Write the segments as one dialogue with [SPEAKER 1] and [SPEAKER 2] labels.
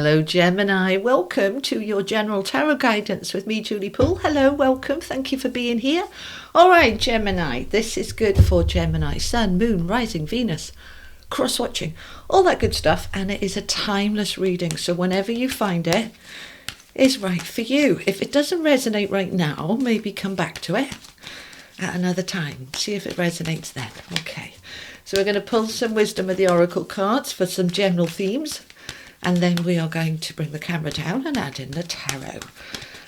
[SPEAKER 1] Hello Gemini, welcome to your general tarot guidance with me, Julie Poole. Hello, welcome, thank you for being here. Alright Gemini, this is good for Gemini, Sun, Moon, Rising, Venus, cross-watching, all that good stuff, and it is a timeless reading, so whenever you find it is right for you. If it doesn't resonate right now, maybe come back to it at another time, see if it resonates then. Okay, so we're going to pull some wisdom of the oracle cards for some general themes, and then we are going to bring the camera down and add in the tarot.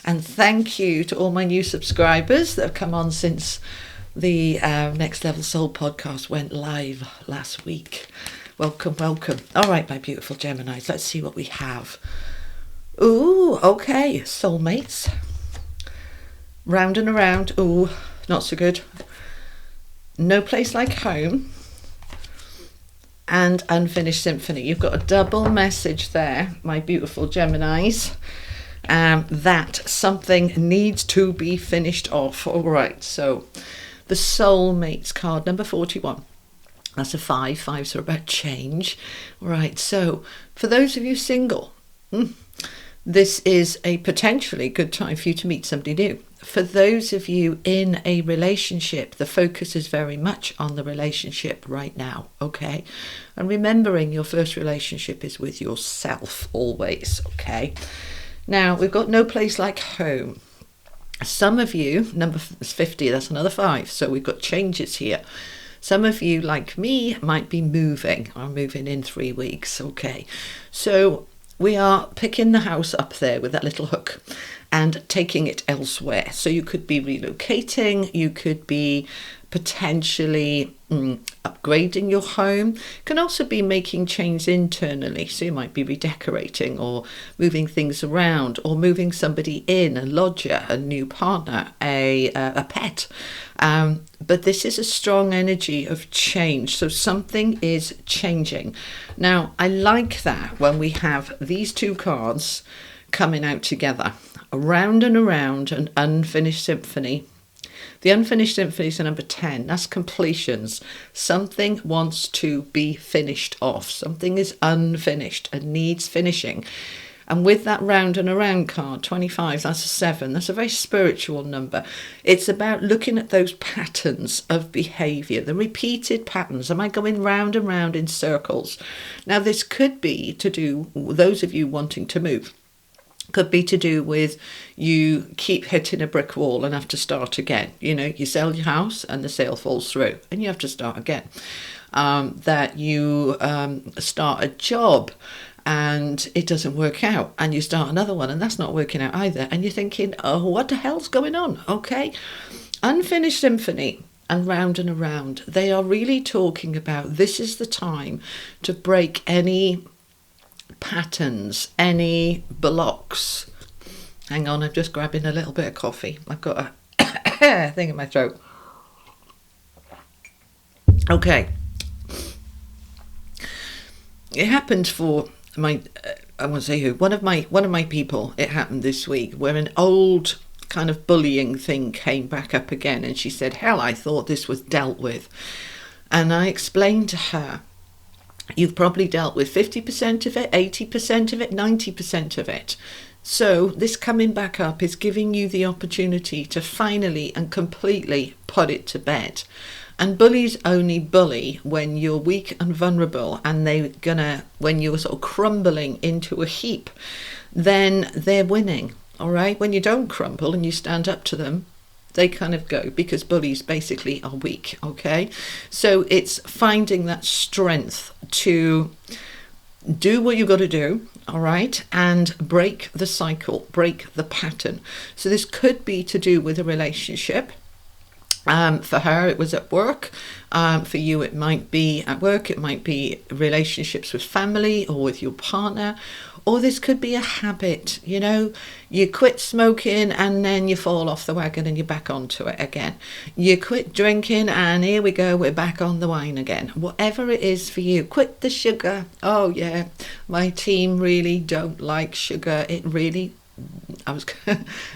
[SPEAKER 1] And thank you to all my new subscribers that have come on since the Next Level Soul podcast went live last week. Welcome, welcome. All right, my beautiful Geminis, let's see what we have. Ooh, okay, soulmates. Round and around, ooh, not so good. No place like home. And unfinished symphony. You've got a double message there, my beautiful Geminis, that something needs to be finished off. All right, so the soulmates card, number 41. That's a 5. Fives are about change. All right, so for those of you single, this is a potentially good time for you to meet somebody new. For those of you in a relationship, the focus is very much on the relationship right now, okay? And remembering your first relationship is with yourself always, okay? Now, we've got no place like home. Some of you, number 50, that's another 5, so we've got changes here. Some of you, like me, might be moving. I'm moving in 3 weeks, okay? So we are picking the house up there with that little hook and taking it elsewhere. So you could be relocating, you could be potentially upgrading your home. You can also be making change internally. So you might be redecorating or moving things around or moving somebody in, a lodger, a new partner, a pet. But this is a strong energy of change. So something is changing. Now, I like that when we have these two cards coming out together. Around and around, an unfinished symphony. The unfinished symphony is number 10. That's completions. Something wants to be finished off. Something is unfinished and needs finishing. And with that round and around card, 25, that's a 7. That's a very spiritual number. It's about looking at those patterns of behaviour, the repeated patterns. Am I going round and round in circles? Now, this could be to do, those of you wanting to move, could be to do with you keep hitting a brick wall and have to start again. You know, you sell your house and the sale falls through and you have to start again. That you start a job and it doesn't work out and you start another one and that's not working out either. And you're thinking, oh, what the hell's going on? Okay. Unfinished symphony and around, they are really talking about this is the time to break any patterns, any blocks. Hang on, I'm just grabbing a little bit of coffee. I've got a thing in my throat. Okay. It happened for my I won't say who, one of my people. It happened this week where an old kind of bullying thing came back up again, and she said, hell, I thought this was dealt with. And I explained to her, you've probably dealt with 50% of it, 80% of it, 90% of it. So this coming back up is giving you the opportunity to finally and completely put it to bed. And bullies only bully when you're weak and vulnerable, and when you're sort of crumbling into a heap, then they're winning. All right. When you don't crumble and you stand up to them, they kind of go, because bullies basically are weak, okay? So it's finding that strength to do what you've got to do, all right, and break the cycle, break the pattern. So this could be to do with a relationship. For her, it was at work. For you, it might be at work. It might be relationships with family or with your partner. Or this could be a habit, you know, you quit smoking and then you fall off the wagon and you're back onto it again. You quit drinking and here we go, we're back on the wine again. Whatever it is for you, quit the sugar. Oh yeah, my team really don't like sugar. It really,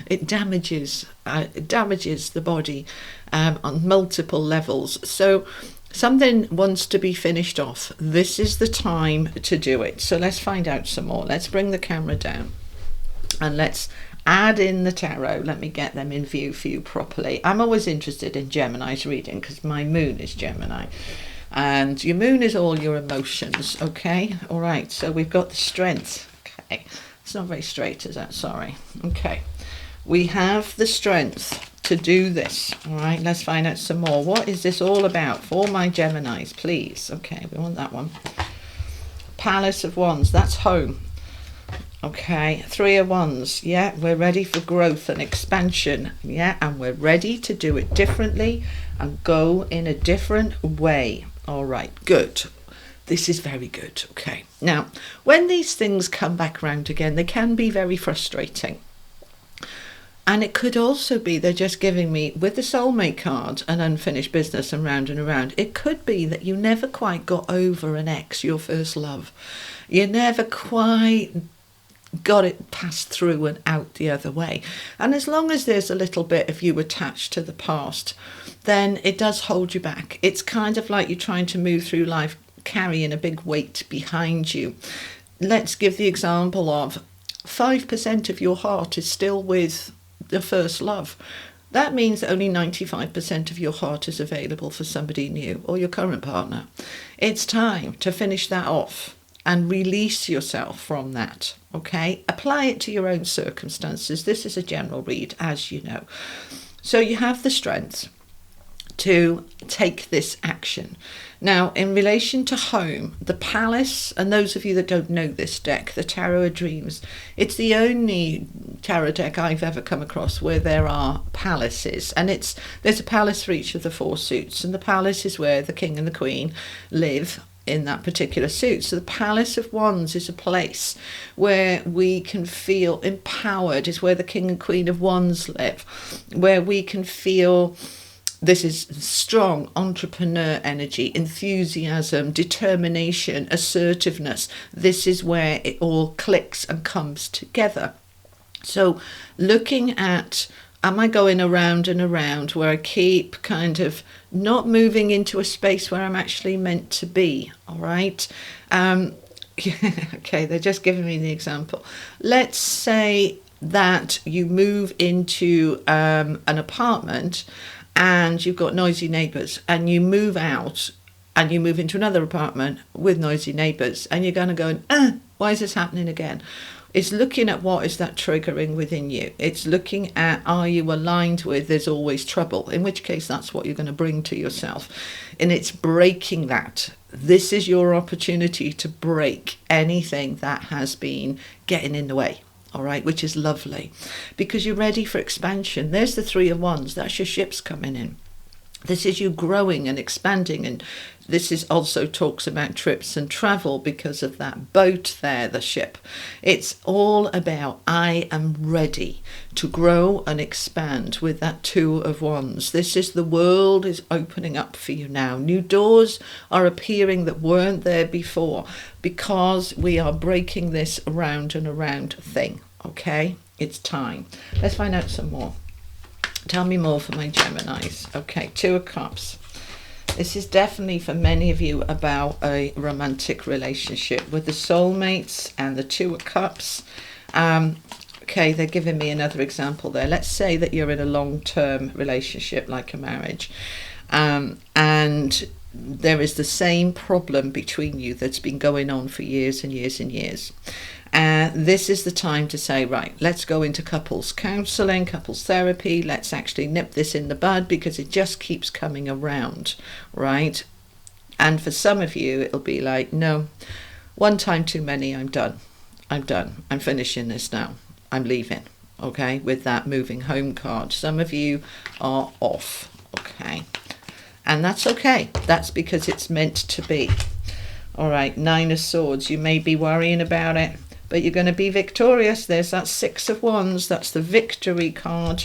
[SPEAKER 1] it damages the body on multiple levels. So Something wants to be finished off. This is the time to do it. So let's find out some more. Let's bring the camera down and let's add in the tarot. Let me get them in view for you properly. I'm always interested in Gemini's reading because my moon is Gemini. And your moon is all your emotions, okay? All right, so we've got the strength. Okay, it's not very straight, is that? Sorry. Okay, we have the strength to do this. All right, let's find out some more. What is this all about for my Geminis, please? Okay, we want that one. Palace of Wands, that's home. Okay, Three of Wands, yeah, we're ready for growth and expansion, yeah, and we're ready to do it differently and go in a different way. All right, good. This is very good. Okay, now, when these things come back around again, they can be very frustrating. And it could also be they're just giving me, with the soulmate card, an unfinished business and round and around. It could be that you never quite got over an ex, your first love. You never quite got it passed through and out the other way. And as long as there's a little bit of you attached to the past, then it does hold you back. It's kind of like you're trying to move through life carrying a big weight behind you. Let's give the example of 5% of your heart is still with the first love. That means that only 95% of your heart is available for somebody new or your current partner. It's time to finish that off and release yourself from that, okay? Apply it to your own circumstances. This is a general read, as you know. So you have the strength to take this action. Now, in relation to home, the Palace, and those of you that don't know this deck, the Tarot of Dreams, it's the only tarot deck I've ever come across where there are palaces, and there's a palace for each of the four suits, and the palace is where the king and the queen live in that particular suit. So the Palace of Wands is a place where we can feel empowered, is where the king and queen of wands live, where we can feel this is strong entrepreneur energy, enthusiasm, determination, assertiveness. This is where it all clicks and comes together. So looking at, am I going around and around where I keep kind of not moving into a space where I'm actually meant to be, all right? Okay, they're just giving me the example. Let's say that you move into an apartment and you've got noisy neighbours, and you move out and you move into another apartment with noisy neighbours, and you're going to go, why is this happening again? It's looking at what is that triggering within you. It's looking at, are you aligned with there's always trouble, in which case that's what you're going to bring to yourself. And it's breaking that. This is your opportunity to break anything that has been getting in the way. All right, which is lovely because you're ready for expansion. There's the Three of Wands. That's your ships coming in. This is you growing and expanding, and this is also talks about trips and travel because of that boat there, the ship. It's all about, I am ready to grow and expand with that Two of Wands. This is the world is opening up for you now. New doors are appearing that weren't there before because we are breaking this around and around thing, okay? It's time. Let's find out some more. Tell me more for my Geminis. Okay, Two of Cups. This is definitely for many of you about a romantic relationship with the soulmates and the Two of Cups. Okay, they're giving me another example there. Let's say that you're in a long-term relationship like a marriage, and there is the same problem between you that's been going on for years and years and years. This is the time to say, right, let's go into couples counselling, couples therapy. Let's actually nip this in the bud because it just keeps coming around, right? And for some of you, it'll be like, no, one time too many, I'm done. I'm finishing this now. I'm leaving, okay, with that moving home card. Some of you are off, okay? And that's okay. That's because it's meant to be. All right, Nine of Swords. You may be worrying about it, but you're going to be victorious. There's that Six of Wands. That's the victory card.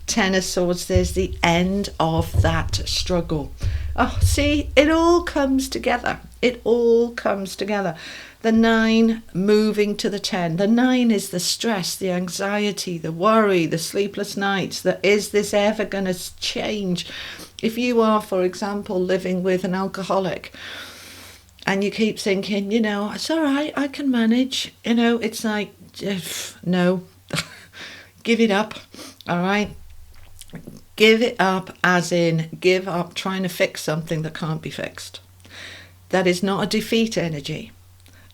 [SPEAKER 1] Ten of Swords. There's the end of that struggle. Oh, see, it all comes together. It all comes together. The 9 moving to the 10. The 9 is the stress, the anxiety, the worry, the sleepless nights. That is this ever going to change? If you are, for example, living with an alcoholic and you keep thinking, it's all right, I can manage, it's like, no, give it up, all right? Give it up as in give up trying to fix something that can't be fixed. That is not a defeat energy.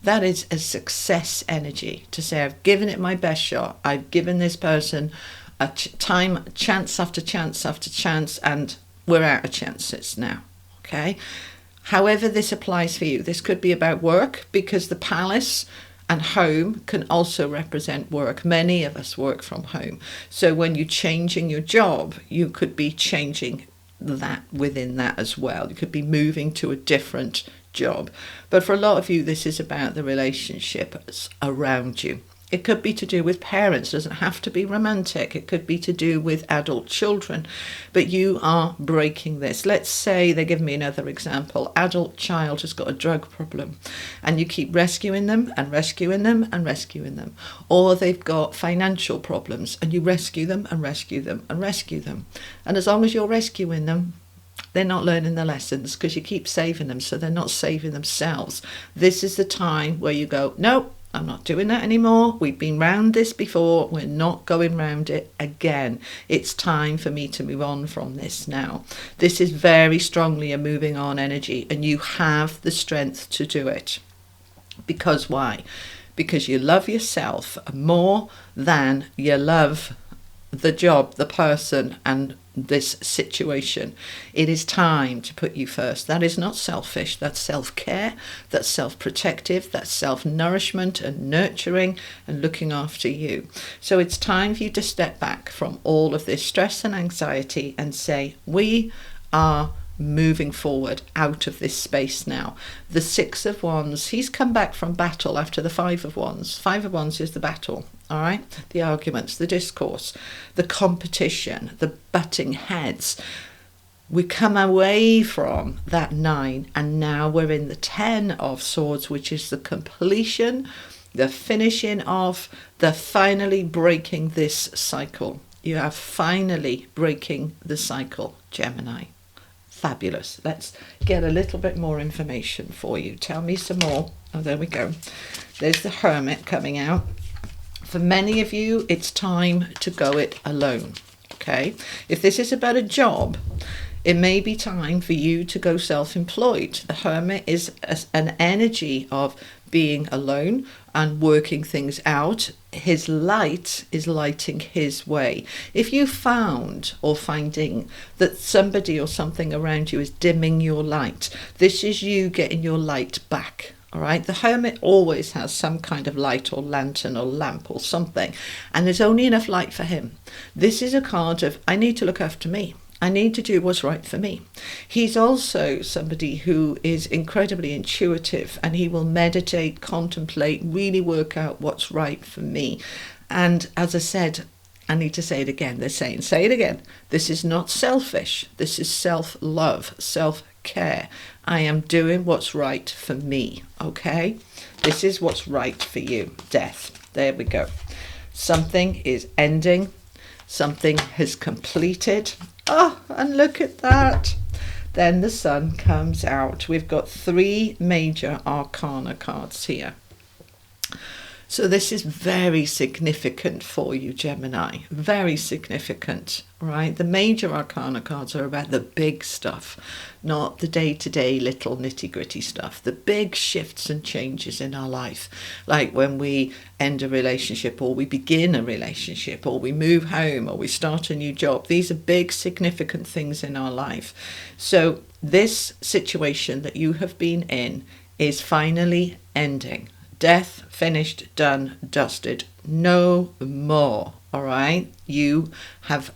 [SPEAKER 1] That is a success energy, to say I've given it my best shot. I've given this person a chance after chance after chance, and we're out of chances now. Okay? However this applies for you, this could be about work, because the palace and home can also represent work. Many of us work from home. So when you're changing your job, you could be changing that within that as well. You could be moving to a different job. But for a lot of you, this is about the relationships around you. It could be to do with parents. It doesn't have to be romantic. It could be to do with adult children. But you are breaking this. Let's say, they give me another example. Adult child has got a drug problem and you keep rescuing them and rescuing them and rescuing them. Or they've got financial problems and you rescue them and rescue them and rescue them. And as long as you're rescuing them, they're not learning the lessons, because you keep saving them, so they're not saving themselves. This is the time where you go, no, I'm not doing that anymore. We've been round this before. We're not going round it again. It's time for me to move on from this now. This is very strongly a moving on energy, and you have the strength to do it. Because why? Because you love yourself more than you love the job, the person, and this situation. It is time to put you first. That is not selfish. That's self-care. That's self-protective. That's self-nourishment and nurturing and looking after you. So it's time for you to step back from all of this stress and anxiety and say, we are moving forward out of this space now. The Six of Wands, he's come back from battle after the Five of Wands. Five of Wands is the battle, all right? The arguments, the discourse, the competition, the butting heads. We come away from that 9 and now we're in the 10 of Swords, which is the completion, the finishing of, the finally breaking this cycle. You are finally breaking the cycle, Gemini. Fabulous. Let's get a little bit more information for you. Tell me some more. Oh, there we go. There's the Hermit coming out. For many of you, it's time to go it alone. Okay? If this is about a job, it may be time for you to go self-employed. The Hermit is an energy of being alone and working things out. His light is lighting his way. If you found or finding that somebody or something around you is dimming your light, this is you getting your light back. All right. The Hermit always has some kind of light or lantern or lamp or something, and there's only enough light for him. This is a card of, I need to look after me. I need to do what's right for me. He's also somebody who is incredibly intuitive, and he will meditate, contemplate, really work out what's right for me. And as I said, I need to say it again. They're saying, say it again. This is not selfish. This is self-love, self-care. I am doing what's right for me. Okay? This is what's right for you. Death. There we go. Something is ending. Something has completed. Oh, and look at that. Then the Sun comes out. We've got 3 major arcana cards here. So this is very significant for you, Gemini. Very significant, right? The major arcana cards are about the big stuff, not the day-to-day little nitty-gritty stuff. The big shifts and changes in our life, like when we end a relationship, or we begin a relationship, or we move home, or we start a new job. These are big, significant things in our life. So this situation that you have been in is finally ending. Death, finished, done, dusted. No more, all right? You have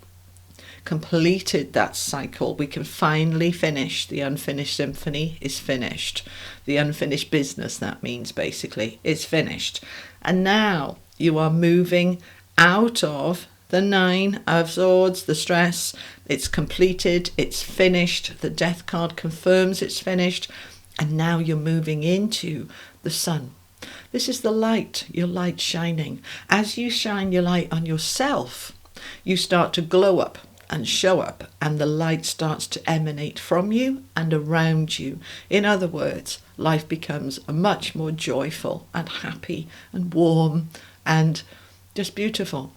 [SPEAKER 1] completed that cycle. We can finally finish. The unfinished symphony is finished. The unfinished business, that means basically, is finished. And now you are moving out of the 9 of Swords, the stress. It's completed. It's finished. The Death card confirms it's finished. And now you're moving into the Sun. This is the light, your light shining. As you shine your light on yourself, you start to glow up. and show up, and the light starts to emanate from you and around you. In other words, life becomes much more joyful and happy and warm and just beautiful.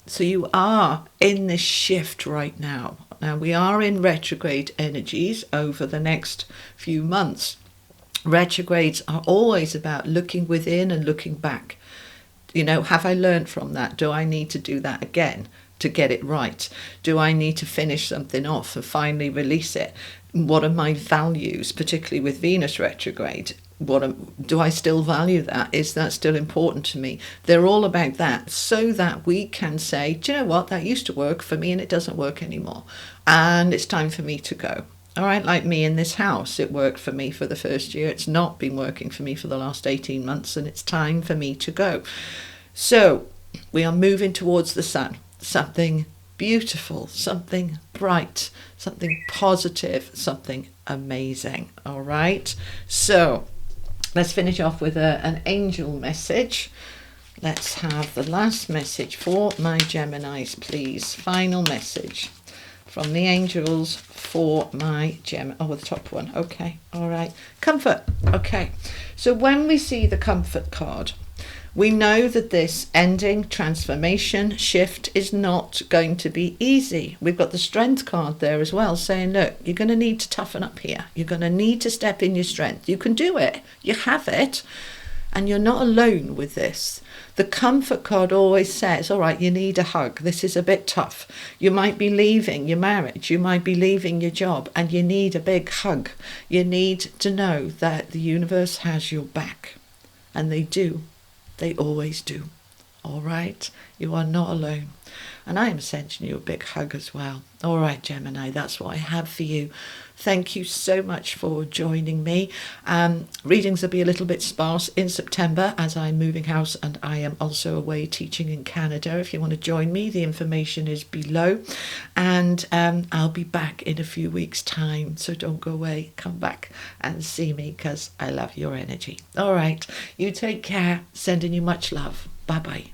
[SPEAKER 1] So you are in this shift right now. Now we are in retrograde energies over the next few months. Retrogrades are always about looking within and looking back. Have I learned from that? Do I need to do that again to get it right? Do I need to finish something off and finally release it? What are my values, particularly with Venus retrograde? Do I still value that? Is that still important to me? They're all about that, so that we can say, do you know what, that used to work for me and it doesn't work anymore, and it's time for me to go. All right, like me in this house, it worked for me for the first year. It's not been working for me for the last 18 months, and it's time for me to go. So we are moving towards the sun, something beautiful, something bright, something positive, something amazing. All right, so let's finish off with an angel message. Let's have the last message for my Geminis, please. Final message from the angels for my Gemini. Oh, the top one. Okay. All right. Comfort. Okay. So when we see the comfort card, we know that this ending, transformation, shift is not going to be easy. We've got the strength card there as well, saying, look, you're going to need to toughen up here. You're going to need to step in your strength. You can do it. You have it. And you're not alone with this. The comfort card always says, all right, you need a hug. This is a bit tough. You might be leaving your marriage. You might be leaving your job, and you need a big hug. You need to know that the universe has your back. And they do. They always do. All right? You are not alone. And I am sending you a big hug as well. All right, Gemini, that's what I have for you. Thank you so much for joining me. Readings will be a little bit sparse in September as I'm moving house, and I am also away teaching in Canada. If you want to join me, the information is below. And I'll be back in a few weeks' time. So don't go away. Come back and see me, because I love your energy. All right. You take care. Sending you much love. Bye-bye.